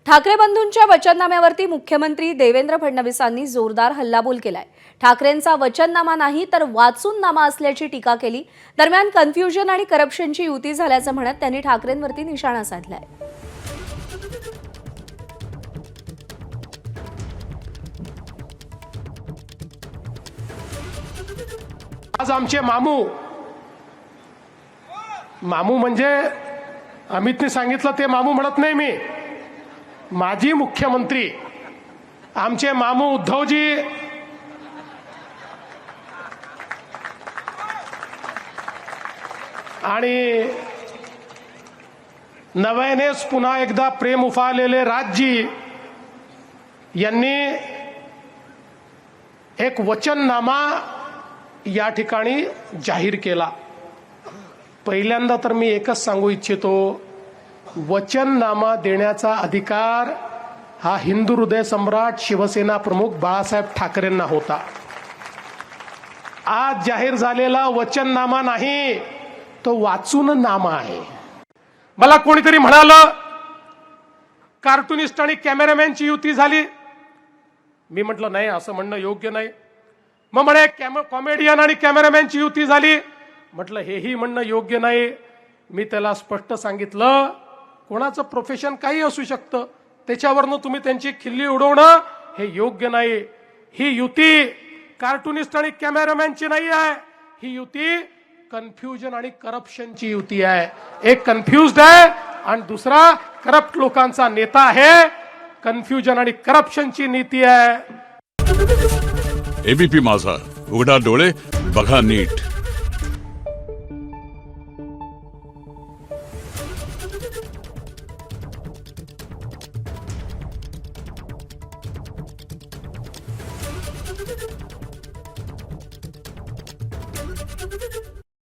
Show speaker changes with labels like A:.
A: ठाकरे बंधूंच्या वचननाम्यावरती मुख्यमंत्री देवेंद्र फडणवीसांनी जोरदार हल्लाबोल केलाय। ठाकरेंचा वचननामा नाही तर वाचून नामा असल्याची टीका केली। दरम्यान कन्फ्युजन आणि करप्शनची युती झाल्याचं म्हणत त्यांनी ठाकरेंवरती निशाणा साधलाय।
B: आज आमचे मामू म्हणजे अमितने सांगितलं ते मामू म्हणत नाही मी, माजी मुख्यमंत्री आमचे मामू उद्धवजी आणि नव्यानेच पुन्हा एकदा प्रेम उफाळलेले राजजी यांनी एक वचननामा या ठिकाणी जाहीर केला। पहिल्यांदा तर मी एकच सांगू इच्छितो, वचननामा देण्याचा अधिकार हा हिंदू हृदय सम्राट शिवसेना प्रमुख बाळासाहेब ठाकरेंना होता। आज जाहीर झालेला वचननामा नाही, तो वाचून नामा आहे। मला कोणीतरी म्हणालं कार्टुनिस्ट आणि कॅमेरामॅनची युती झाली, मी म्हटलं नाही, असं म्हणणं योग्य नाही। मग म्हणे कॉमेडियन आणि कॅमेरामॅनची युती झाली, म्हटलं हेही म्हणणं योग्य नाही। मी त्याला स्पष्ट सांगितलं, कोणाचं प्रोफेशन काही असू शकतं, त्याच्यावरनं तुम्ही त्यांची खिल्ली उडवणं हे योग्य नाही। ही युती कार्टुनिस्ट आणि कॅमेरामॅनची नाही आहे, ही युती कन्फ्युजन आणि करप्शनची युती आहे। एक कन्फ्युज्ड आहे आणि दुसरा करप्ट लोकांचा नेता आहे। कन्फ्युजन आणि करप्शनची नीती आहे।
C: एबीपी माझा, उघडा डोळे बघा नीट।